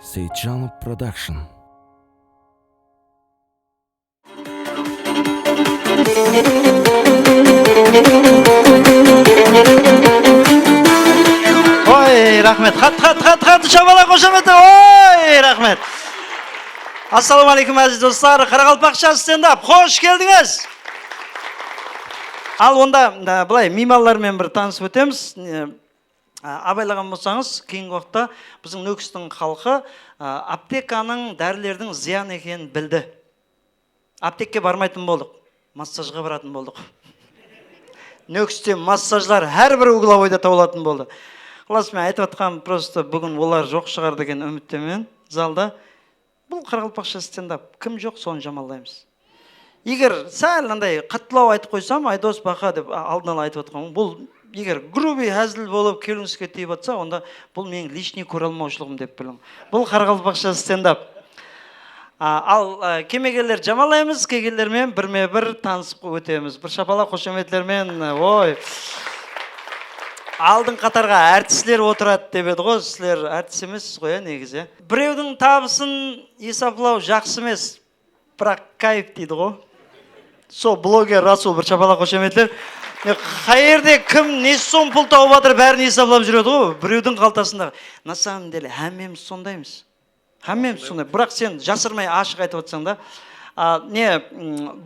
Сейтжанов Продакшн. Ой, рахмет. Хат шабала қошаметі. Ой, рахмет. Ассалаумағалейкум әзіз достар. Қарақалпақша стендап. Қош келдіңіз. Ал онда былай мималармен бір танысып өтеміз. Абайлаған болсаңыз, кейінгі уақытта біздің Нөкістің халқы аптеканың дәрілердің зиян екенін білді. Аптекке бармайтын болдық. Массажға баратын болдық. Нөкісте массажлар әрбір угловойда табылатын болды. Құлас, мен айтып атқан просто бүгін олар жоқ шығар деген үміттемен залда. Бұл Қарақалпақша стендап. Кім жоқ, соны жамалдаймыз. Егер сәл андай қаттылау айтып қойсам, Айдос Бақа деп алдын ала айтып атқан. Бұл егер грубый әзіл болып келіңізге тиіп атса, онда бұл менің лишний көре алмаушылығым деп білің. Бұл Қарақалпақша стендап. Ал кемегелер жамалаймыз, кегелермен бірме-бір танысып өтеміз. Бір шапала қошеметлермен, ой. Алдың қатарға әртіслер отырады деп еді ғой, сілер әртіс емессіз ғой, негізі. Біреудің табысын есаплау жақсы емес, бірақ кайф дейді ғой. Со блогер Расул бір шапала қошеметлер. Қайерде кім не сом пұл тауып атыр, бәрін есаплап жүреді ғой, біреудің қалтасында. На самом деле, әмеміз сондаймыз. Әмеміз сондай. Бірақ сен жасырмай ашық айтып атсаң да.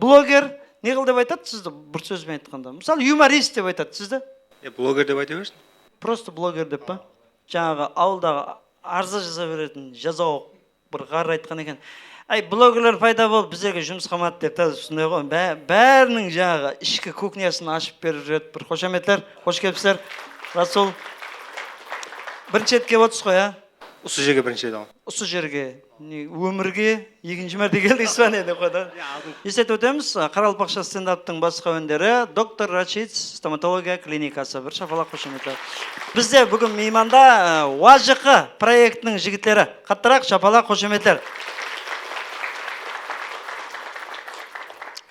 Блогер не қыл деп айтады сізді бір сөзбен айтқанда? Мысалы, юморист деп айтады сізді. Блогер деп айта берсін. Просто блогер деп па? Жаңағы ауылдағы арза жаза беретін, жазау бір ғар айтқан екен. Блогерлер пайда болып біздерге жұмыс қамады деп та сондай ғой. Бәрінің жаңағы ішкі кухнясын ашып беріп жүреді. Бір қошаметлер, қош келіпсіздер. Расул. Бірінші рет келіп отырсыз ғой, Осы жерге бірінші рет алған. Осы жерге, өмірге екінші мәрте келдіңіз ба не деп қойды. Естетіп өтеміз, Қарақалпақша стендаптың басқа өндері доктор Рашид стоматология клиникасы. Бір шапалақ қошаметлер. Бізде бүгін мейманда УАЖК проектінің жігіттері. Қаттырақ шапалақ қошаметлер.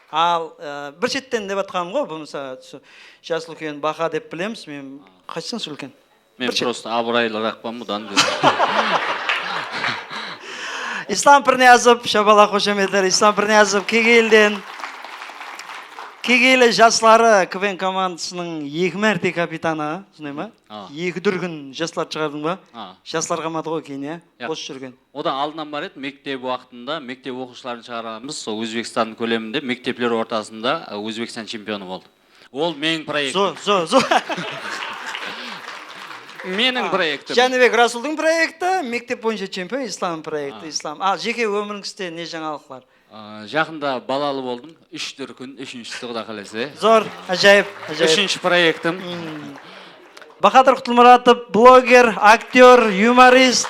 Ал бір шеттен деп атқаным ғой, бұл мысалы жас үлкен Бақа деп білеміз, мен қайсыңыз үлкен? Мен просто абырайлырақпын бұдан. Ислам Пірниязов, шапалақ қошеметлер, Ислам Пірниязов Кегейлі жастары КВН командасының 2 мәрте капитаны, сондай ма? 2 дүргін жастар шығардың ба? Жастар қамады ғой кейін, бос жүрген. Одан алдынан бар еді, мектеп уақытында, мектеп оқушыларын шығарамыз, Өзбекстан көлемінде, мектеплер ортасында Өзбекстан чемпионы болды. Ол менің проектім. Менің проектім. Жәнібек Расулдың проекті, мектеп бойынша чемпион, Ислам проекті, Ислам. Жеке өміріңізде не жаңалықлар? Жақында балалы болдым, 3 дүркін, 3-шісі құда қаласы. Зор, ажайып. 3-ші проектім. Бахадыр Құтлмұратов, блогер, актер, юморист,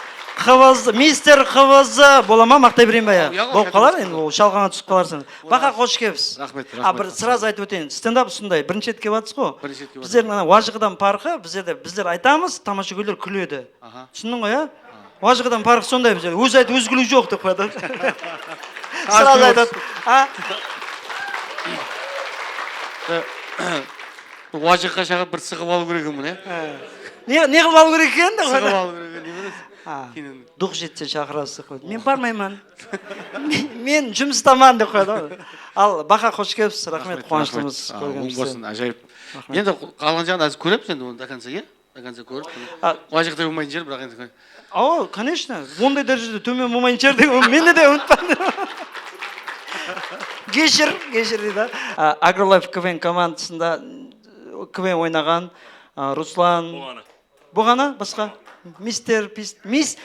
мистер қывызы. Бола ма, мақтай берейін ба я? Болып қалар, енді шалғаңа түсіп қаларсың. Бақа қош кепсіз. Рахмет. Бір сыраз айтып өтейін. Стендап сұндай, бірінші рет кеп атсыз ғой? Біздердің УАЖК-дан парқы, біздер айтамыз, тамашагөйлер күледі. Түсіндің ғой, УАЖК-дан парқы сондай біздер. Өз айт, өз күлу жоқ деп қойды. Сыраз айтады. УАЖК-ға шағып бір сығып алу керек екен, Не қылып алу керек екен? Сығып алу керек екен, Дұқ жетсе шақырасы қойды. Мен бармаймын. Мен жұмыстаман деп қойды. Ал Бақа қош келіпсіз, рахмет, қуаныштымыз көргенімізде. Ажайып. Енді қалған жағын әзір көреміз енді оны до конца, до конца көріп. УАЖК-да болмайтын жер, бірақ енді. Конечно. Ондай дәрежеде төмен болмайтын жер деген, мені де ұмытпадым. Кешір дейді. Агролайф КВН командасында КВН ойнаған Руслан. Бұғана басқа? Мистер,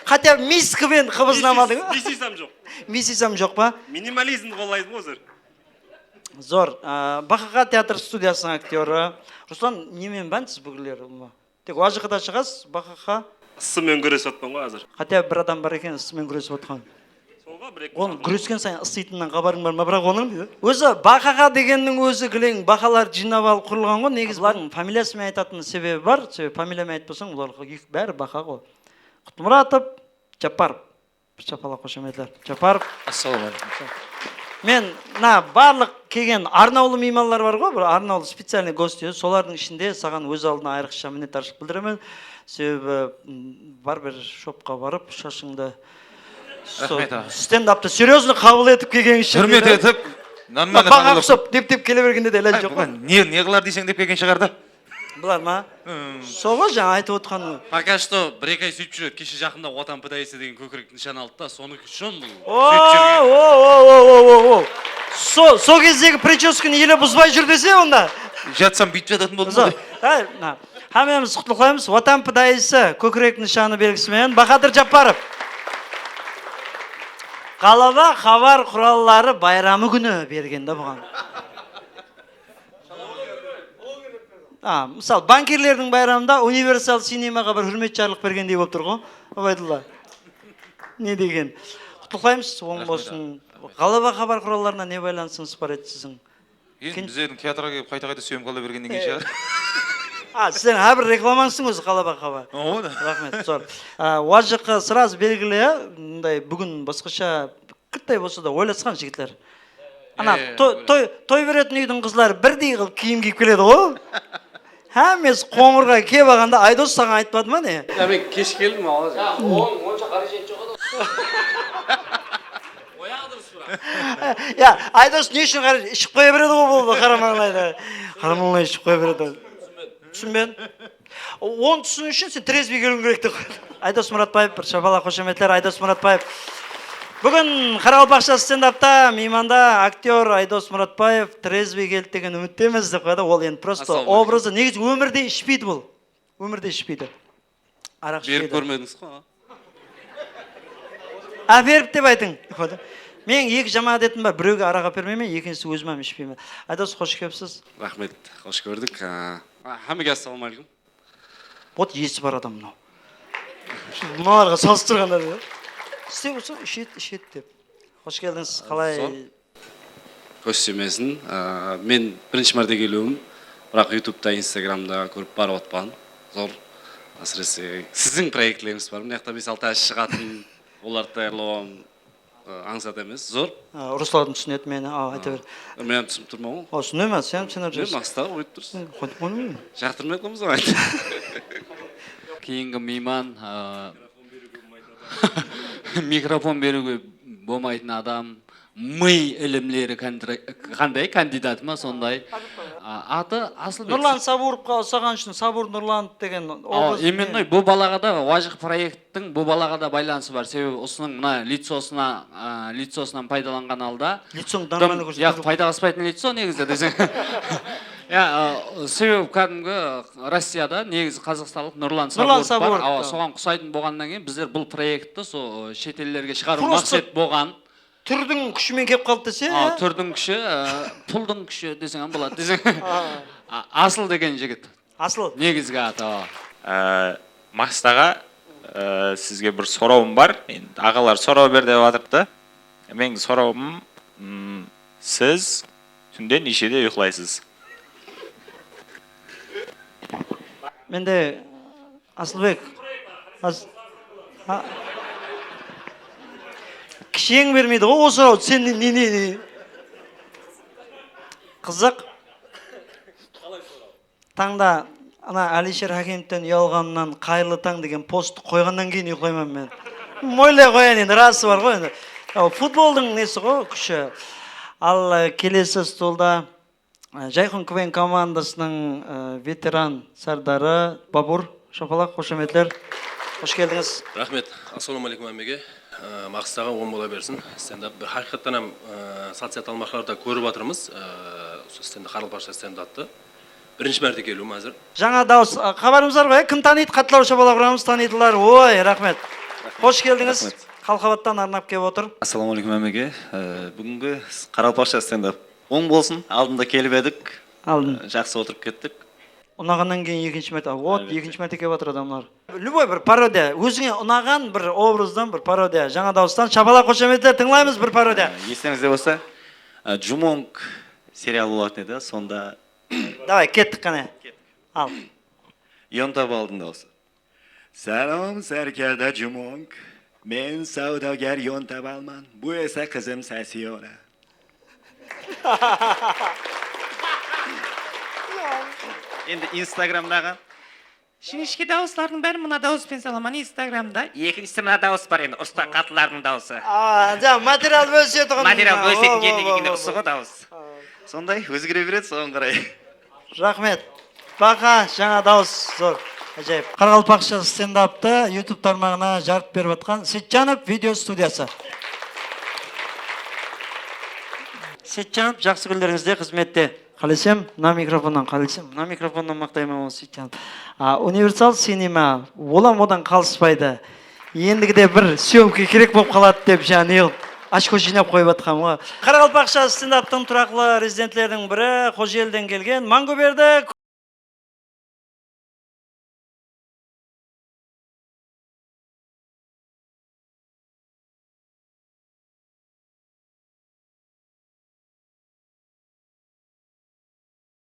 хотя мисс КВН қыбызнамадың. Миссисам жоқ па? Минимализм қолайдың өзір. Зор. Бақаға театр студиясының актері. Руслан, немен бәнсіз бүгілер? Тек УАЖК-да шығасыз, Бақаға? Ысымен күресіп отпан ғой азыр. Хотя бір адам бар екен, ысымен күресіп отқан. Оның күрескен сайын ысытыннан қабарың бар ма, бірақ оның дейді. Өзі Бақаға дегеннің өзі кілең бақалар жинап алып құрылған ғой. Негіз бұлардың фамилиясымен айтатын себебі бар. Фамилиямен айтпасаң, олар бәрі Бақа ғой. Құтлмұратов, Жапаров. Бір шапалақ қошеметлер. Жапаров. Ассалаумағалейкум. Мен барлық келген арнаулы меймандар бар ғой, бір арнаулы специальный гости, солардың ішінде саған өз алдына айрықша миннеттаршылық білдіремін. Себебі бар бір шопқа барып, шашыңды Рахмет аға. Стендапты серьезно қабыл етіп келген үшін. Hürmet etip, nanmani Баға ұқсап, деп келе бергенде де ләз жоқ қой. не қылар дейсің деп келген шығар да. Бұлар ма? Сол ғой жаңа айтып отқан. Пока что бір екі ай сөйтіп жүреді. Кеше жақында отан пыдайсы деген көкірек нышан алды да, соны үшін бұл О, сол кездегі прическаны еле бұзбай жүр десе онда. Жатсам бүйтіп жататын болдым ғой. Хамеміз құттықтаймыз. Отан пыдайысы көкірек нышаны белгісімен Бахадыр Жапаров. Қалада хабар құраллары байрамы күні бергенде бұған. Мысал, банкерлердің байрамында универсал синемаға бір хүрмет жарлық бергендей болып тұр ғой. Абайдулла. Не деген? Құттықтаймыз, оң болсын. Қалада хабар құралларына не байланысыңыз бар еді сіздің? Біздердің театрға келіп қайта сөйім қала бергеннен кейін шығар. Сізден бір рекламаңсың өзі қалаба хабар. Рахмет, зор. Уажықы сразу белгілі, бүгін басқаша кіттай болса да ойласқан жігітлер. Той беретін үйдің қызлары бірдей қылып киім киіп келеді ғой. Әмес қоңырға кеп ағанда Айдос саған айтпады ма не? Мен кеш келдім алады. Онша қаражет жоқ еді. Айдос не үшін қаражет? Ішіп қоя береді ғой болды қарамаңлайды. Қарамаңлай ішіп қоя береді. Түсінбен? Оны түсіну үшін сен трезвей келуің керек деп қойды. Айдос Мұратбаев, бір шапалақ қошеметтер Айдос Мұратбаев. Бүгін Қарақалпақша стендапта мейманда актер Айдос Мұратбаев трезвей келді деген үміттеміз деп қойды. Ол енді просто образы. Негізі өмірде ішпейді бұл. Өмірде ішпейді. Арақ ішпейді. Беріп көрмедіңіз қой? Беріп деп айтың. Мен екі жамағат етім бар. Біреуге арақ әпермейме, екіншісі өзімем ішпейме. Айдос, қош келіпсіз. Рахмет, қош көрдік. Хамеге ассалаумағалейкум. Вот есі бар адам мынау. Мыналарға салыстырғанда. Істеп болса, ішет деп. Қош келдіңіз, қалай? Қош семесін. Мен бірінші мәрте келуім, бірақ ютубта, инстаграмда көріп барып отпан. Зор. Әсіресе сіздің проектлеріңіз бар. Мына жақта 5-6 шығатын, оларды даярлауым аңсат емес. Зор. Руслан түсінеді мені, айта бер. Мен түсініп тұрмау. Түсінемін, сен жүрсің. Мен мақсатағы ойып тұрсың. Қойдық оны ме? Жақтырмай қомыз ғой. Кейінгі мейман микрофон беруге болмайтын адам, ми ілімлері қандай кандидат ма сондай. Аты Асылбек. Нұрлан Сабуровқа ұсаған үшін Сабур Нұрлан деген образ. Именно бұл балаға да Важық проекттің бұл балаға да байланысы бар. Себебі осының мына лицосынан пайдаланған алда. Лицоң нормально көрсетеді. Пайдаласпайтын лицо негізі десең. Себебі кәдімгі Россияда негізі қазақстандық Нұрлан Сабуров бар. Соған құсайтын болғаннан кейін біздер бұл проектті шетелдерге шығару мақсат болған. Түрдің күшімен кеп қалды десе? Түрдің күші, пұлдың күші десең болады десең. Асыл деген жігіт. Асыл. Негізгі аты. Мақсатаға сізге бір сұрауым бар. Ағалар сұрау бер деп жатырды. Менің сұрауым, сіз түнде нешеде ұйықтайсыз? Менде Асылбек. Кішең бермейді ғой осы рау, сен не? Қызық. Таңда Алишер Хакимовтен ұялғаннан қайырлы таң деген пост қойғаннан кейін ұйықтаймын мен. Мойлай қоян енді, расы бар ғой енді. Футболдың несі ғой күші. Ал келесі столда Жайқын КВН командасының ветеран сардары Бабур Шапалақ, қошеметлер. Қош келдіңіз. Рахмет. Ассалаумағалейкум әмеге. Мақсатаға оң бола берсін. Стендап хақиқаттан социал алмақларда көріп жатырмыз. Қарақалпақша стендапты. Бірінші мәрте келуім әзір. Жаңа дауыс. Хабарымыз бар ғой, кім таниды? Қатылау Шапалақ құрамыз танидылар. Ой, рахмет. Қош келдіңіз. Қалқабаттан арнап кеп отыр. Ассалаумағалейкум әмеге. Бүгінгі Қарақалпақша стендап оң болсын. Алдында келіп едік. Жақсы отырып кеттік. Ұнағаннан кейін екінші мәрте. Екінші мәрте кеп отыр адамлар. Любой бір пародия, өзіңе ұнаған бір образдан бір пародия. Жаңа дауыстан Шапалақ қошеметтер тыңлаймыз бір пародия. Естеріңізде болса, Джумонг сериал болатын еді, сонда... Давай, кеттік қане. Ал. Йонтап алдың дауысы. Салам, сәркерді Джумонг. Мен саудагер йонтап алман. Бұл есе қызым Сәсиона. Енді инстаграмдағы жіңішке дауыстардың бәрі мына дауыспен саламан инстаграмда. Екіншісі мына дауыс бар енді, ұста қатылардың дауысы. Материал бөлісетін. Материал бөлісетін дегенде ұсығы дауыс. Сондай өзгере береді соған қарай. Рахмет. Бақа, жаңа дауыс зор. Әжайып. Қарақалпақша стендапты YouTube тармағына жарып беріп отқан Сетжанов видео студиясы. Сетжанов, жақсы күндеріңізде қызметте. Қалесем, мына микрофоннан қалесем, мына микрофоннан мақтаймын ол Сетжанов. Универсал синема, олам одан қалыспайды. Ендігіде бір съемка керек болып қалады деп жаңа ашко жинап қойып атқам ғой. Қарақалпақша стендаптың тұрақлы резиденттердің бірі Қожелден келген Мангуберді.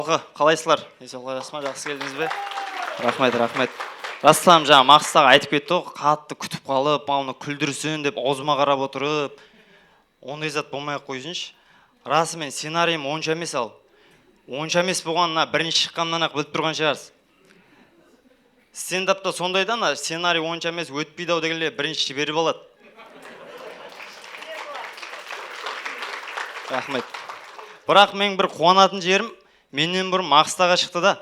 Қалайсызлар? Есалғарасыма жақсы келдіңіз бе? Рахмет. Растам жаңа Мақсатаға айтып кетті ғой, қатты күтіп қалып, мауны күлдірсін деп аузыма қарап отырып, ондай зат болмай-ақ қойсыншы. Расымен сценарийім онша емес ал. Онша емес болғанына бірінші шыққаннан-ақ біліп тұрған шығарсыз. Стендапта сондайдан сценарий онша емес өтпейді ау дегенде бірінші жіберіп алады. Рахмет. Бірақ мен бір қуанатын жерім, менен бұрын Мақсатаға шықты да.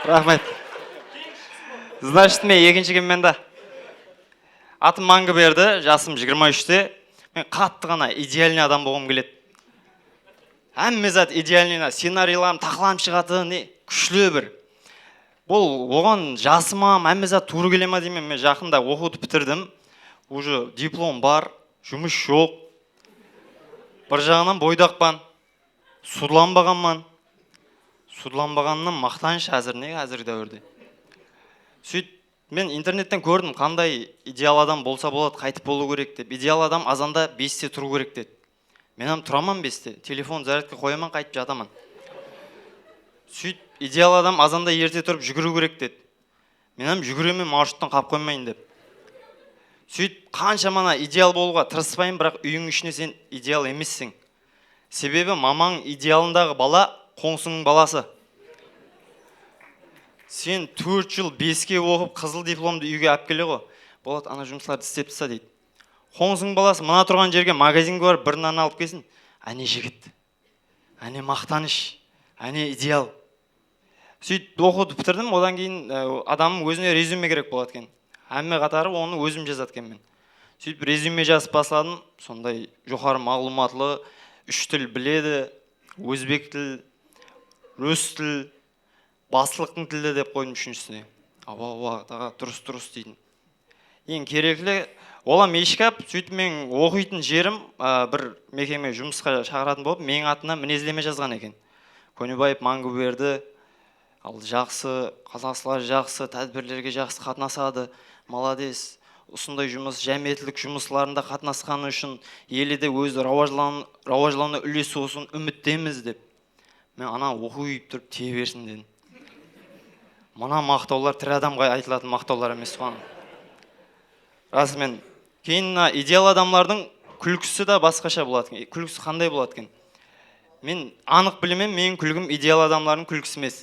Рахмет. Значит, мен екінші кеммен да. Атым Мангуберді, жасым 23-те. Мен қатты ғана идеальный адам болғым келеді. Әмме зат идеальныйна сценарийларым тақылам шығатын, күшлі бір. Бұл оған жасымам, әмме зат туры келема деймін. Мен жақында оқуды бітірдім. Уже диплом бар, жұмыс жоқ. Бір жағынан бойдақпан, судланбағанман. Судланбағаннан мақтаныш әзір дәуірде. Сөйт, мен интернеттен көрдім, қандай идеал адам болса болады, қайтып болу керек деп. Идеал адам азанда 5-те тұру керек деді. Мен тұраман 5-те, телефон зарядқа қояман, қайтып жатаман. Сөйт, идеал адам азанда ерте тұрып жүгіру керек деді. Мен жүгіремен маршруттан қап қоймайын деп. Сөйт, қанша мана идеал болуға тырыспайын, бірақ үйің ішіне сен идеал емессің. Себебі мамаң идеалындағы бала қоңсының баласы. Сен 4 жыл 5-ке оқып қызыл дипломды үйге әп келе ғой. Болады, ана жұмысларды істеп тыста дейді. Қоңсының баласы мына тұрған жерге магазинге барып бір нан алып келсін. Әне жігіт, әне мақтаныш, әне идеал. Сөйтіп оқуды бітірдім, одан кейін адамның өзіне резюме керек болады екен. Әмме қатары оны өзім жазады екенмін. Сөйтіп резюме жазып басладым, сондай жоғары мағлұматлы, 3 тіл біледі, өзбек тіл, рус тіл, басылықтың тілі деп қойдым 3-сіне. Дұрыс дейтін. Ең керекілі, олам ешкап, сөйтіп мен оқитын жерім бір мекеме жұмысқа шақыратын болып, мен атына мінездеме жазған екен. Көнебаев Мангуберді, ал жақсы, қазақшылар жақсы, тәдбірлерге жақсы қатынасады, маладес. Осындай жұмыс, жәмиетілік жұмысларында қатынасқаны үшін еліде өзі рауажлауына үлесі olsun үміттеміз деп. Мен ана оқу үйіп тұрып тие берсін дедім. Мына мақтаулар тірі адамға айтылатын мақтаулар емес соған. Расымен, кейін идеал адамлардың күлкісі да басқаша болады. Күлкісі қандай болады екен? Мен анық білемін, менің күлгім идеал адамлардың күлкісі емес.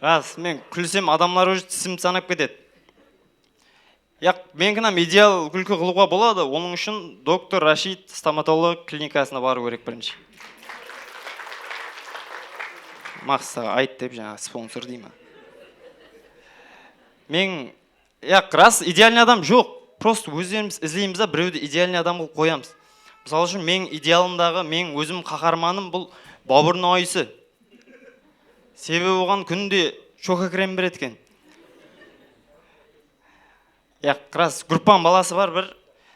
Рас, мен күлсем адамлар уже тісім санап кетеді. Мен кінам идеал күлкі қылуға болады, оның үшін доктор Рашид стоматолог клиникасына бару керек бірінші. Мақсатаға айт деп жаңа спонсор деймі. Мен, рас идеальный адам жоқ, просто өздеріміз іздейміз да біреуді идеальный адам қылып қоямыз. Мысалы үшін мен идеалымдағы, мен өзім қаһарманым бұл Бабырдың ойысы. Себебі оған күнде шока крем береді екен. Рас группан баласы бар бір,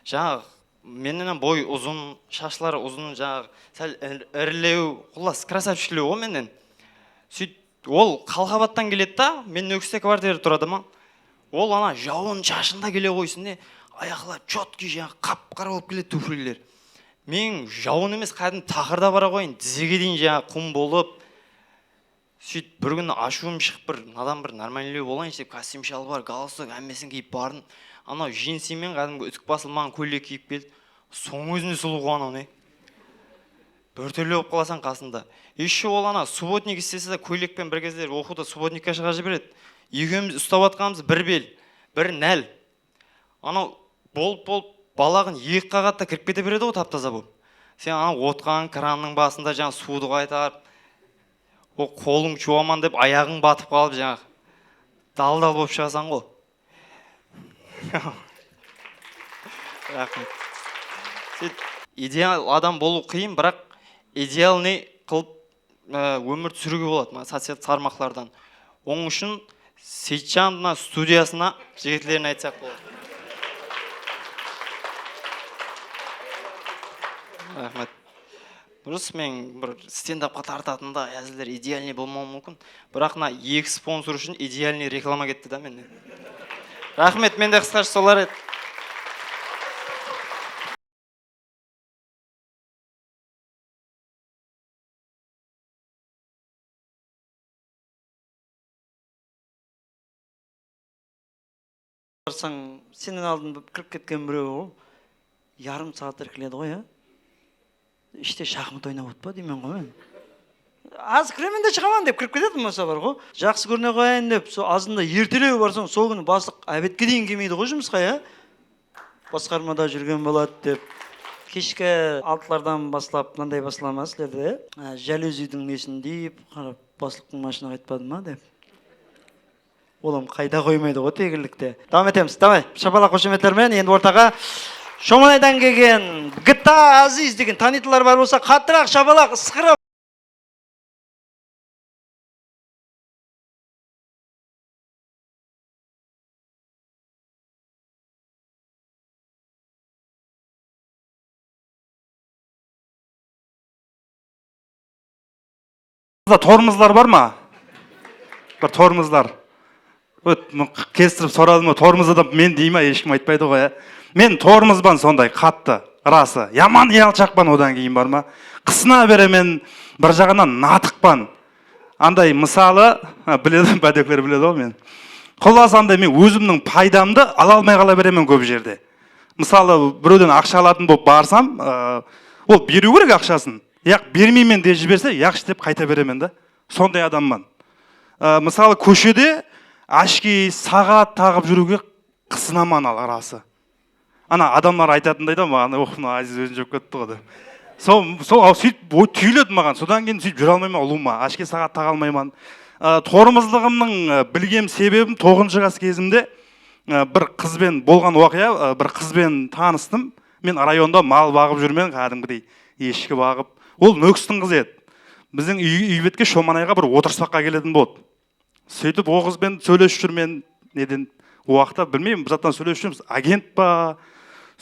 жаңағы менен бой ұзын, шашлары ұзын, жаңағы сәл ірілеу, құлас красавчиклеу ғой менен. Сөйт, ол қалқабаттан келеді да, мен нөкісте квартирада тұрады ма? Ол ана жауын шашында келе қойсын, аяқлар чоткий жаңағы қап-қара болып келеді туфлилер. Мен жауын емес, қадым тақырда бара қойын, тізеге дейін жаңағы құм болып. сөйтіп бір күні ашуым шығып бір надан бір нормальный болайыншы деп костюм шалбар галстук әммесін киіп бардым. Анау жинсимен кәдімгі үтік басылмаған көйлек киіп келді. Соң өзіне сұлу анау не. Біртүрлі болып қаласың қасында. Еще ол ана субботник істесе де көйлекпен бір кездер оқуда субботникке шыға жібереді. Екеуміз ұстап атқанымыз бір бел, бір нәл. Анау болып балағын екі қағатта кіріп кете береді ғой тап-таза болып. Сен анау отқан кранның басында жаңа суды қайтарып, о қолың жуаман деп аяғың батып қалып жаңа дал-дал болып шығасың ғой. Рахмет. Идеал адам болу қиын, бірақ идеалный қылып өмір сүруге болады социалдық тармақтардан. Оның үшін Сейтжан студиясына жігітлерін айтсақ болады. Рахмет. Дұрыс, мен бір стендапқа тартатында әзілдер идеальный болмауы мүмкін. Бірақ екі спонсор үшін идеальный реклама кетті да мен. Рахмет, мен де қысқаша солар еді. Барсаң, сенің алдын кіріп кеткен біреу ол, ярым сағат іркіледі ғой, іште шахмат ойнап отпа деймен ғой мен. Аз кіремін де шығаман деп кіріп кетеді мұса бар ғой. Жақсы көріне қойайын деп, азында ертелеу барсаң, сол күні бастық әбетке дейін келмейді ғой жұмысқа, басқармада жүрген болады деп. Кешкі 6-лардан бастап, мынандай басыламас сілерді, жалюзидің несін дейіп, қарап, бастықтың машина қайтпады ма деп. Олым қайда қоймайды ғой тегірлікте. Давам етеміз, давай, шапалақ қошеметтермен, енді ортаға Шоманайдан келген Гыта Азиз деген танитылар бар болса, қаттырақ шапалақ ысқырып. Тормозлар бар ма? Бір тормозлар. Кестіріп сұрадым, тормозда мен дейма ешкім айтпайды ғой. Мен тормозбан сондай қатты, расы. Яман елчақпан одан кейін бар ма? Қысына бере мен бір жағынан натықпан. Андай мысалы, біледі, бәдеклер біледі ғой мен. Құлас андай мен өзімнің пайдамды ала алмай қала беремен көп жерде. Мысалы, біреуден ақша алатын болып барсам, ол беру керек ақшасын. Яқ бермеймен де жіберсе, яқшы деп қайта беремен да. Сондай адамман. Мысалы, көшеде ашки сағат тағып жүруге қысынаман ал арасы. Ана адамдар айтатындай да маған, мына Азиз өзін жеп кетті ғой деп. Сөйтіп түйіледі маған. Содан кейін сөйтіп жүре алмаймын ұлыма. Ашки сағат таға алмаймын. Тормыздығымның білгем себебім 9 жас кезімде бір қызбен болған уақия, бір қызбен таныстым. Мен районда мал бағып жүрмен, кәдімгідей ешкі бағып. Ол нөкістің қызы еді. Біздің үйбетке Шоманайға бір отырыспаққа келетін болды. Сөйтіп о қызбен сөйлесіп жүрмен, неден уақытта білмеймін, біз аттан сөйлесіп жүрміз, агент па,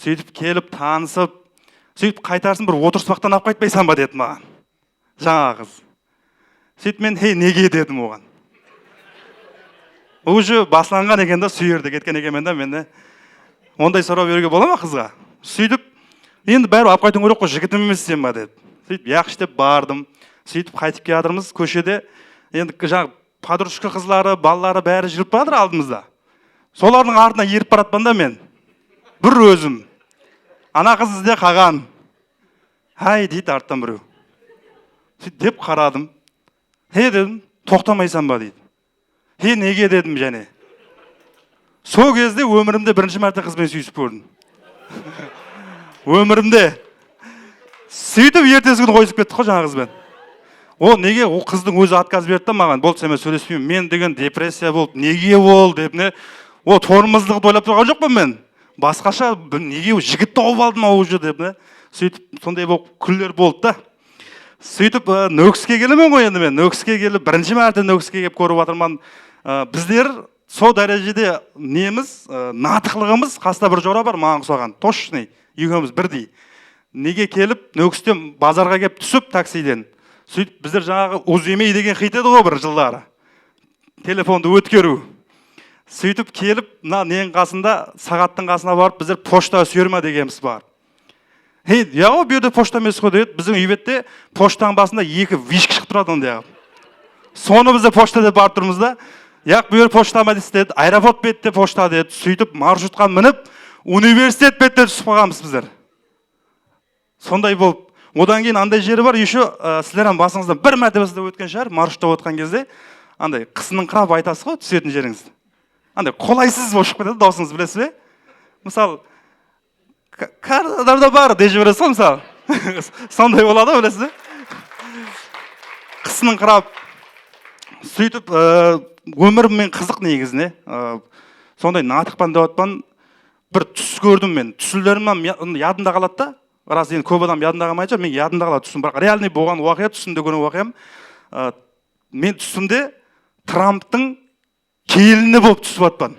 сөйтіп келіп танысып, сөйтіп қайтарсын бір отырыспақтан алып қайтпайсан ба деді маған. Жаңа қыз. Сөйтіп мен, неге дедім оған. Уже басланған екен да, сүйерді кеткен екен мен да, мен ондай сұрау беруге бола ма қызға? Сөйтіп, енді бәрі алып қайтуың керек қой, жігітім емес сен ба деді. Сөйтіп, яқшы деп бардым. Сөйтіп қайтып келатырмыз көшеде. Енді жаңа подружка қызлары, балалары бәрі жүріп барадыр алдымызда. Солардың артына еріп баратпан да мен. Бір өзім. Ана қыз ізде қаған. Хай дейді арттан біреу. Сөйтіп деп қарадым. Дедім, тоқтамайсан ба дейді. Неге дедім және. Сол кезде өмірімде бірінші мәрте қызбен сүйісіп көрдім. Өмірімде. Сөйтіп ертесі күні қойысып кеттік қой жаңа қызбен. О, неге о қыздың өзі отказ берді маған, болды сен сөйлеспеймін. Мен деген депрессия болды, неге ол деп не? О, тормоздықты ойлап тұрған жоқпын мен. Басқаша неге жігіт тауып алдым уже деп не? Сөйтіп сондай болып күллер болды да. Сөйтіп нөкіске келемін ғой енді мен. Нөкіске келіп, бірінші мәрте нөкіске келіп көріп жатырмын. Біздер сол дәрежеде неміз, натықлығымыз, қаста бір жора бар маған ұқсаған. Точный, екеуміз бірдей. Неге келіп, нөкістен базарға келіп түсіп таксиден. Сөйтіп біздер жаңағы Уземей деген хит еді ғой бір жылдары. Телефонды өткеру. Сөйтіп келіп, нең қасында, сағаттың қасына барып, біздер пошта сүйерма дегеніміз бар. Яғы берді пошта емес қой дейді. Біздің үйбетте поштаның басында екі вишк шығып тұрады ондай. соны бізде почта деп барып тұрмыз да. Яқ бұл почта ма деді, аэропорт бетте почта деді. Сөйтіп маршрутқа мініп, университет бетте түсіп қалғанбыз біздер. Сондай болып, одан кейін андай жері бар, еще сіздердің басыңыздан бір мәртебе сізде өткен шығар, маршрутта отқан кезде, андай қысының қырап айтасыз ғой, түсетін жеріңізді. Андай қолайсыз болып шығып кетеді, даусыңыз білесіз бе? Мысалы, карталарда бар, деп жібересіз ғой, мысалы. Сондай болады, білесіз бе? Қысының қырап, сөйтіп, өміріммен қызық негізіне. Сондай натықпан деп отпан, бір түс көрдім мен. Түсілерімнен ядымда қалады да. Рас енді көп адам ядында қалмайды, мен ядында қалады түсім. Бірақ реальный болған уақия, түсімде көрген уақиям. Мен түсімде Трамптың келіні болып түсіп атпан.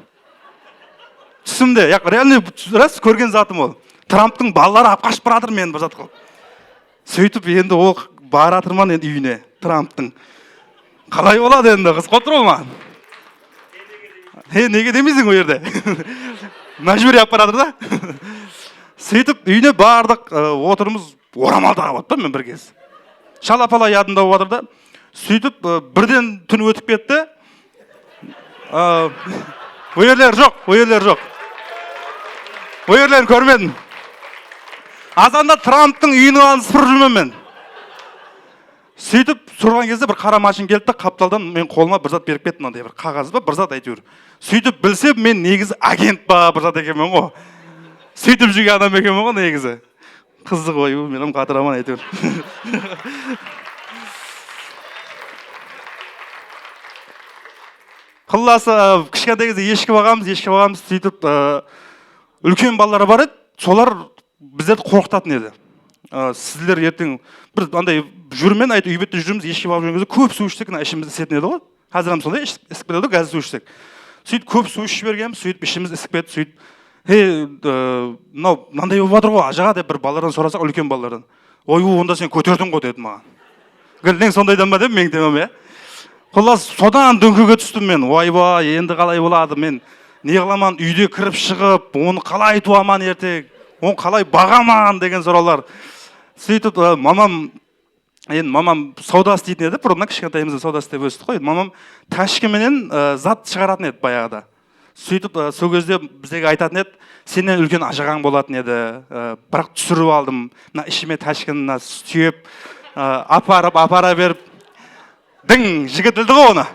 Түсімде, реальный рас көрген затым ол. Трамптың балалары апқашып баратыр мен бір зат қылып. Сөйтіп енді ол баратырман енді үйіне, Трамптың. Қалай болады енді, қыз қотыр ол маған. Неге демейсің ол жерде? Мәжбүр апаратыр да. Сөйтіп үйіне бардық, отырымыз орамал тағып атпан мен бір кез. Шалапала ядында отыр да. Сөйтіп бірден түн өтіп кетті. Өйерлер жоқ, өйерлер жоқ. Өйерлерін көрмедім. Азанда Трамптың үйінің алын сыпырып жүрмін мен. Сөйтіп сұрған кезде бір қара машин келді, қапталдан мен қолыма бір зат беріп кетті, мынандай бір қағаз ба, бір зат әйтеуір. Сөйтіп білсем мен негізі агент ба, бір зат екенмін ғой. Сөйтіп жүрген адам екенмін ғой негізі. Қызық ой, менің қатыраман әйтеуір. Қылласы кішкентай кезде ешкі бағамыз, сөйтіп үлкен балалары бар еді, солар біздерді қорқытатын еді. Сіздер ертең бір андай жүрмен айтып үй бетте жүрміз, ешкі бағып жүрген кезде көп су ішсек, ішіміз ісетін еді ғой. Қазір сондай ісіп кетеді, қазір су ішсек. Сөйтіп көп су ішіп бергенбіз, сөйтіп ішіміз ісіп кетті, сөйтіп мынандай болып жатыр ғой, ажаға деп бір балалардан сұрасақ, үлкен балалардан. Ой, онда сен көтердің ғой деді маған. Гүлден сондайдан ба деп мен демем, е. Құлас, содан дөңкеге түстім мен. Ойбай, енді қалай болады? Мен не қыламан, үйде кіріп шығып, оны қалай туаман ертең, оны қалай бағаман деген сұраулар. Сөйтіп мамам сауда істейтін еді, бұрыннан кішкентайымызда сауда істеп өстік қой. Мамам тәшкіменен зат шығаратын еді баяғыда. Сөйтіп сол кезде біздегі айтатын еді, сенен үлкен ажағаң болатын еді, бірақ түсіріп алдым, ішіме тәшкінін сүйеп, апара беріп, дың жігіт білді ғой оны.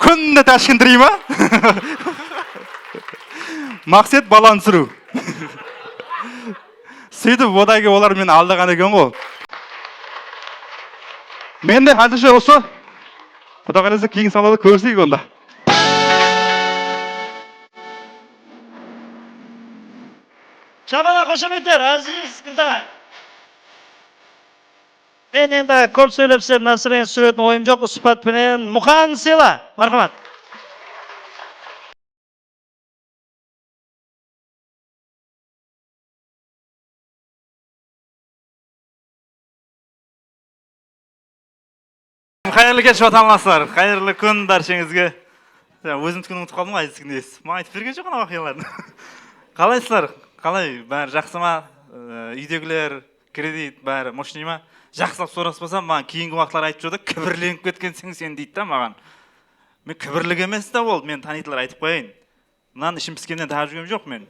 Күнде тәшкіндірей ма? Мақсет баланы түсіру. Сөйтіп одан кейін олар мені алдаған екен ғой. Мен де әзірше осы. Құдай қаласа кейін салады көрсейік онда. Шабана қошеметтер, әзіз қыздар. Мен енді көп сөйлепсем, насырен сүретін ойым жоқ, сұхбатпенен Мұқан сыйла. Мархамат. Қайырлы кеш отанластар, қайырлы күн баршаңызға. Өзім түкін ұмытып қалдым ғой, айтысың дейсіз. Маған айтып берген жоқ ана уақиғаларды. Қалайсыздар? Қалай? Бәрі жақсы ма? Үйдегілер, кредит, бәрі мощный ма? Жақсылап сұраспасам, маған кейінгі уақытлар айтып жүрді, кібірленіп кеткенсің сен дейді да маған. Мен кібірлік емес та ол, мен танитылар айтып қояйын. Мынаны ішім піскеннен тағып жүргем жоқ мен.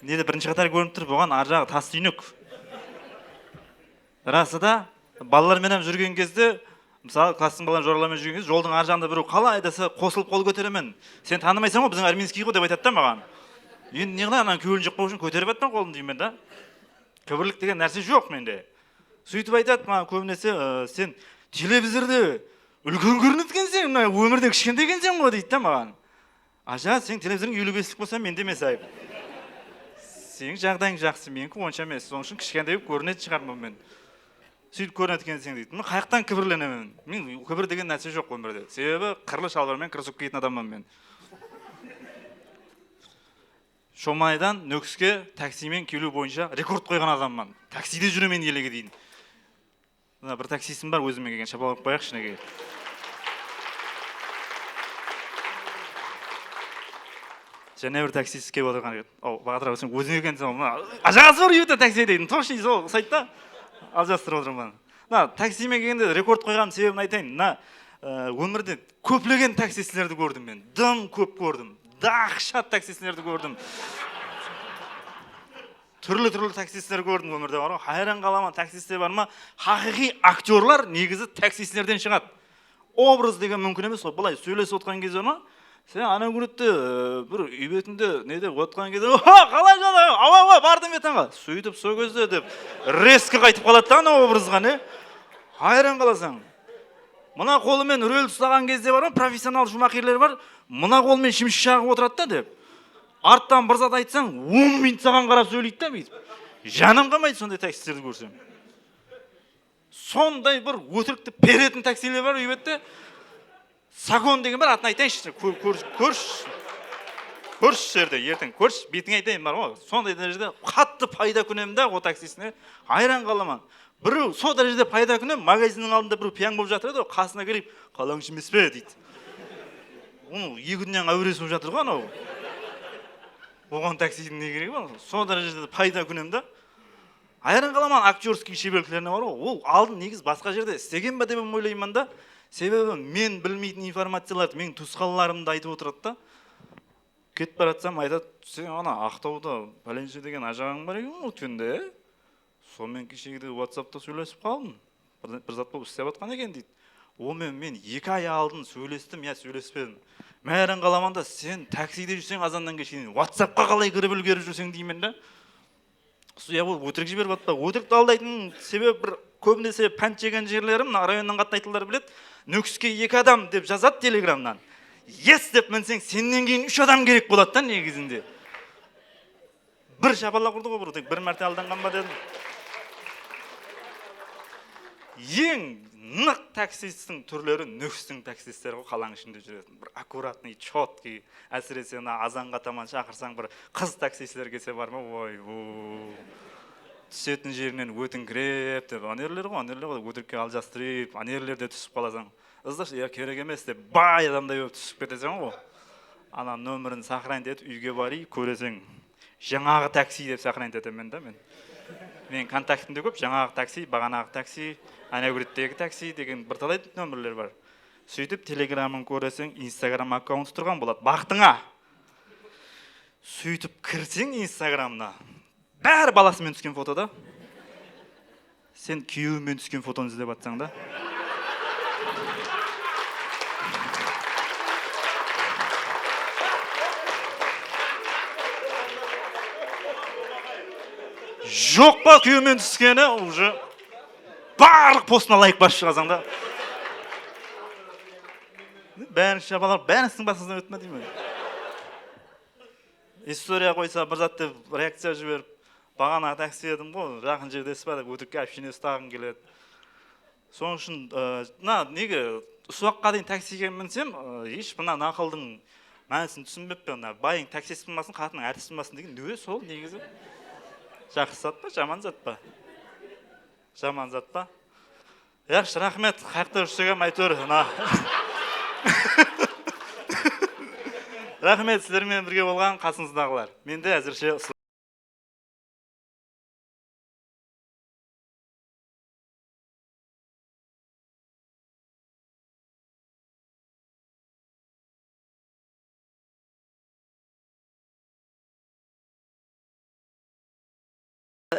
Неде бірінші қатар көрініп тұр, бұған ар жағы тас түйнек. Расы да, балаларменен жүрген кезде, мысалы, класстың балаларын жоралармен жүрген кезде, жолдың ар жағында біреу қалай айдаса қосылып қол көтеремен. Сен танымайсың ғой, біздің армейский ғой деп айтады да маған. Енді не қылай, анан күйеуін жықпау үшін көтеріп аттан қолын деймін да. Кібірлік деген нәрсе жоқ менде. Сөйтіп айтады маған көбінесе, сен телевизорды үлкен көрініп екенсің, өмірде кішкентай екенсің ғой дейді да маған. Ажа, сен телевизорың 55-лік болса мен демес айып. Сенің жағдайың жақсы, менікі онша емес. Соның үшін кішкентай көрінетін шығармын мен. Сөйтіп көрінеді екенсің дейді. Мен қаяқтан кібірленемін? Мен кібір деген нәрсе жоқ өмірде. Себебі қырлы шалбармен кроссовка киетін адаммын мен. Шомайдан Нөкіске таксимен келу бойынша рекорд қойған адаммын. Таксиде жүремін елеге дейін. Бір таксистім бар, өзіме келген, шапалап қояқшы неге. Және бір таксист келіп отырған еді. Бағатыра сен өзің екенсің, ажағасы бар үйді такси дейтін. Точно сол сайтта алжастырып отырмын. мына таксимен келгенде рекорд қойған себебін айтайын. Мына өмірде көплеген таксисттерді көрдім мен. Дым көп көрдім. Дақшат таксисттерді көрдім. Түрлі таксистер көрдім өмірде бар. Хайран қаламан таксистер бар ма? Хақиқи актерлар негізі таксисттерден шығады. Образ деген мүмкін емес қой. Былай сөйлесіп отқан кезде ма? Сен ана күнітте бір үй бетінде неде отқан кезде, қалай жада, ава бардым етанға. Сөйтіп сол кезде деп резко қайтып қалады да ана образға, не? Хайран қаласаң. Мына қолымен рөл ұстаған кезде бар ма? Профессионал жұмақерлер бар. Мына қолымен шимшік шағып отырады да деп. Арттан бір зат айтсаң, 10 минут саған қарап сөйлейді да бүйтіп. Жаным қалмайды сондай таксистерді көрсем. Сондай бір өтірікті беретін таксилер бар үй бетте. Сакон деген бар, атын айтайыншы. Көрші жерде, ертең көрші, бетің айтайын бар ғой. Сондай дәрежеде қатты пайда күнем да о таксисіне. Айран қаламан. Біреу сол дәрежеде пайда күнем, магазиннің алдында біреу пияң болып жатыр еді, қасына келіп, қалаңшы емес пе дейді. Оны екі күннен әуресі болып жатыр ғой анау. Оған таксидің не керегі бар? Сол дәрежеде пайда күнем да. Айран қаламан актерский шеберліктеріне бар ғой. Ол алдын негіз басқа жерде істеген бе деп ойлаймын да. Себебі мен білмейтін информацияларды менің туысқандарымды айтып отырады да. Кетіп баратсам айтады, сен ана Ақтауда пәленше деген ажағың бар екен өткенде. Сонымен кешегіде WhatsApp'та сөйлесіп қалдым. Бір зат болып істеп жатқан екен дейді. Онымен мен 2 ай алдын сөйлестім, я сөйлеспедім. Мәйран қаламанда сен таксиде жүрсең азаннан кешке WhatsApp'қа қалай кіріп үлгеріп жүрсең деймін да. Я бұл өтірік жіберіп атпа. Өтірікті алдайтын себеп бір көбінесе пән жеген жерлерім, районнан қатынайтылар білет. Нөкіске 2 адам деп жазады телеграмнан. Ес деп мінсең, сеннен кейін 3 адам керек болады да негізінде. Бір шапалақ ұрды ғой, бір мәрте алданған ба дедім. Ең нық таксистің түрлері нөкістің таксистері ғой, қалаң ішінде жүретін. Бір аккуратный, четкий, әсіресе азанға таман шақырсаң бір қыз таксистер келсе бар ма? Ой, түсетін жерінен өтіңкіреп деп, анерлер ғой, өтірікке алжастырып, анерлерде түсіп қаласаң. Ыздашы, керек емес деп, бай адамдай өп түсіп кетесің ғой. Ана нөмірін сақырайын деді, үйге бари, көресең, жаңағы такси деп сақырайын дедім мен да мен. Мен контактімде көп, жаңағы такси, бағанағы такси, әнәгүреттегі такси деген бірталай нөмірлер бар. Сөйтіп, телеграмын көресең, инстаграм аккаунт тұрған болады. Бақтыңа. Сөйтіп, кірсең инстаграмна. Бәрі баласымен түскен фотода. Сен күйеуімен түскен фотоны іздеп атсаң да. Жоқ па күйеуімен түскені, уже барлық постына лайк басып шығасаң да. Бәрін шабалар, бәрінсің басыңыздан өтме деймін. История қойса, бір затты реакция жіберіп, бағана такси едім ғой, жақын жердесі ба деп өтірікке әпшіне ұстағым келеді. Соның үшін, неге ұсуаққа дейін таксиге мінсем, еш мына нақылдың мәнісін түсінбеппен, байың таксист болмасын, қатының әртіс болмасын деген не сол негізі? Жақсы зат па, жаман зат па? Жаман зат па? Яқшы, рахмет, қайықта жүрсегем айтөр. Рахмет, сіздермен бірге болған қасыңыздағылар. Мен де әзірше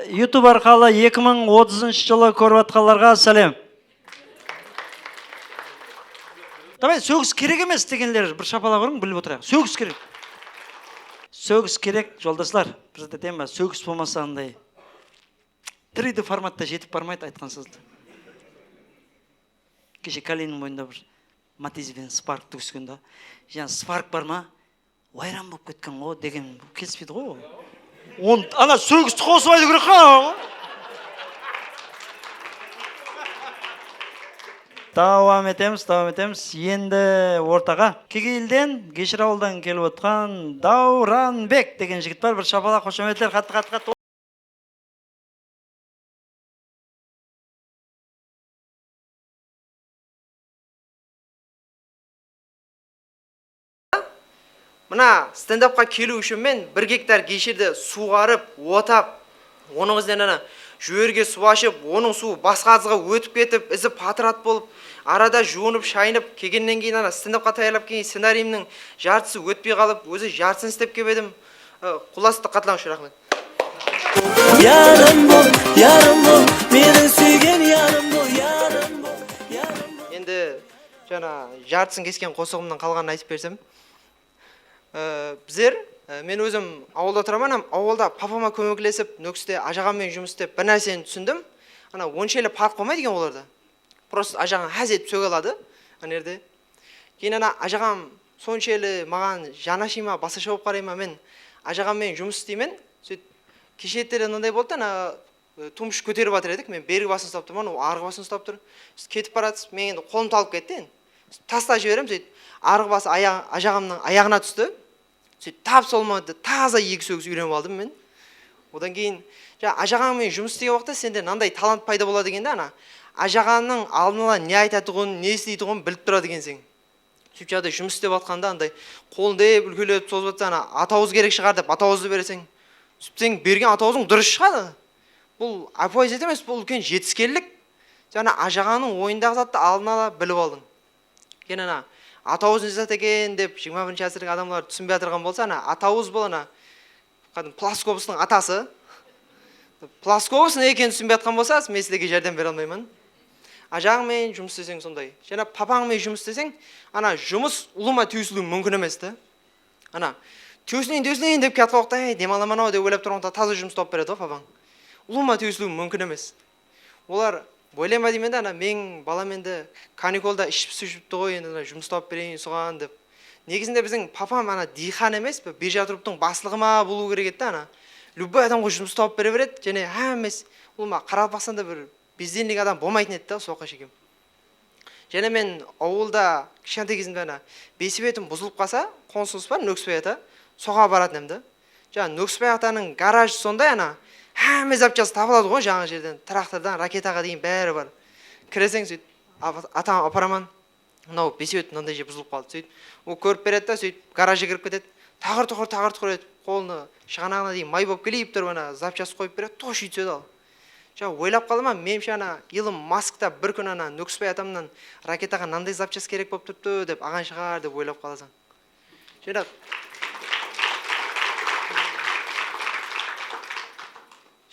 YouTube арқалы 2030 жылы көріп атқанларға сәлем. Давай, сөгіс керек емес дегенлер бір шапалақ ұрың, біліп отырайық. Сөгіс керек. Сөгіс керек, жолдашлар. Бір айтайын ба, сөгіс болмаса андай 3D форматта жетіп бармайды айтқан сөзді. Кеше Калинин бойында бір Матизбен Спарк түгіскен да. Жаңа Спарк бар ма? Ойран болып кеткен ғой деген келіспейді ғой. Ана сөгісті қосып айту керек қа. Давам етеміз. Енді ортаға Кегейлден, Кешір ауылдан келіп отқан Дауранбек деген жігіт бар. Бір шапалақ қошеметтер қатты. Мына стендапқа келу үшін мен 1 гектар кешерді суғарып, отап, оның өзінен жүйерге су ашып, оның суы басқа азыға өтіп кетіп, ізі патрат болып, арада жуынып, шайынып, келгеннен кейін ана стендапқа таярлап келген сценариімнің жартысы өтпей қалып, өзі жартысын істеп келіп едім. Құласты қатлаңшы, рахмет. Ярым бол, менің сүйген ярым бол, ярым бол, ярым бол. Енді жаңа жартысын кескен қосығымнан қалғанын айтып берсем. Біздер, мен өзім ауылда тұрамын, ауылда папама көмектесіп, нөкісте ажағаммен жұмыс істеп, бір нәрсені түсіндім. Ана оншелі парт қоймайды екен оларда. Просто ажағам әз етіп сөге алады, ана жерде. Кейін ана ажағам соншелі маған жанашыма, басаша болып қарайма, мен ажағаммен жұмыс істеймін. Кешеттері мынандай болды, ана тұмыш көтеріп жатыр едік, мен бергі басын ұстап тұрмын, ол арғы басын ұстап тұр. Кетіп баратыз, мен енді қолым талып кетті. Таста жіберем, сөйтіп арғы басы ажағамның аяғына түсті. Сөйтіп тап солмады, таза екі сөгіс үйреніп алдым мен. Одан кейін ажағаммен жұмыс істеген уақытта сенде мынандай талант пайда болады дегенде, ана ажағанның алдын ала не айтатұғын, не істейтұғын біліп тұрады екенсің. Сөйтіп жағдай жұмыс істеп жатқанда андай қолын деп үлкелеп созып жатса, ана атауыз керек шығар деп атауызды бересің. Сен берген атауызың дұрыс шығады. Бұл апоэзия емес, бұл үлкен жетіскерлік. Жаңа ажағаның ойындағы затты алдын ала біліп алдың. Кен ана атауыз не зат екен деп 21-ші ғасырдың адамдар түсінбей отырған болса, ана атауыз бұл ана Плоскопустың атасы. Плоскопус не екенін түсінбей жатқан болса, мен сіздерге жәрдем бере алмаймын. Ажағыңмен жұмыс істесең сондай. Жаңа папаңмен жұмыс істесең, ана жұмыс ұлыма түйісілуі мүмкін емес та. Ана түйісінен деп кетіп қалықта, демаламан ау деп ойлап тұрғанда таза жұмыс тауып береді ғой папаң. Ұлыма түйісілуі мүмкін емес. Олар ойлама деймін де, ана мен балам енді каникулда ішіп жүріпті ғой, енді жұмыс тауып берейін соған деп. Негізінде біздің папам ана дихан емес, биржа тұрыптың басылығыма болу керек еді, ана любой адамға жұмыс тауып бере береді, және әмес ұлыма Қарақалпақстанда бір безденлік адам болмайтын еді да, соққа шекем. Және мен ауылда кішкентай кезімде ана бесібетім бұзылып қалса, қонсыз бар, Нөксібай ата, соға баратын емді. Жаңа Нөксібай атаның гаражы сондай, ана әмес запчасы табылады ғой жаңа жерден, трактордан ракетаға дейін бәрі бар. Кіресең сөйтіп, атам апараман, мынау бесібет мынандай жер бұзылып қалды, сөйтіп, ол көріп береді да, сөйтіп гаражға кіріп кетеді, тағыр-тұғыр етіп, қолыны шығанағына дейін май болып келейіп тұрып, ана запчасы қойып береді, тош үй түседі ал. Жаңа ойлап қалдым, меніңше ана Илон Маскта бір күн ана Нөксібай атамнан ракетаға мынандай запчасы керек болып тұрыпты деп аған шығар деп ойлап қаласың.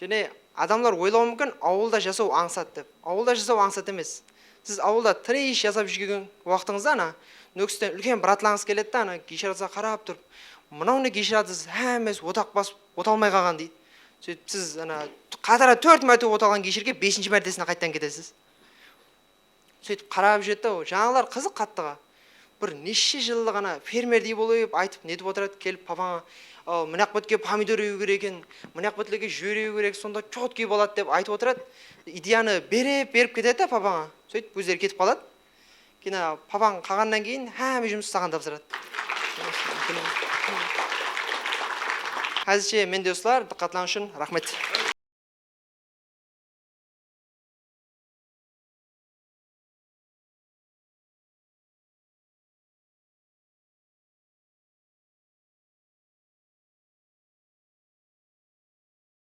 Және адамлар ойлауы мүмкін ауылда жасау аңсат деп. Ауылда жасау аңсат емес. Сіз ауылда тірейіш жасап жүрген уақытыңызда ана Нөксіден үлкен бір атлаңыз келеді да, ана кешіратса қарап тұрып, мынау не кешіратсыз әмес отақ басып оталмай қалған дейді. Сөйтіп сіз ана қатара 4 мәрте оталған кешірге 5-ші мәртесіне қайттан кетесіз. Сөйтіп қарап жүреді да, жаңалар қызық қаттыға. Бір неше жылы ғана фермердей болып айтып нетіп отырады, келіп папаңа мынақ бітке помидор еу керек екен, мынақ бітліге жүр еу керек, сонда чоткей болады деп айтып отырады. Идеяны беріп кетеді папаңа. Сөйтіп өздері кетіп қалады. Кейін папаң қалғаннан кейін әмі жұмыс саған тапсырады. Әзірше менде осылар, диққатларыңыз үшін рахмет.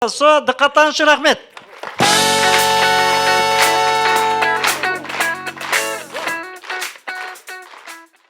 Диққатларыңыз үшін рахмет.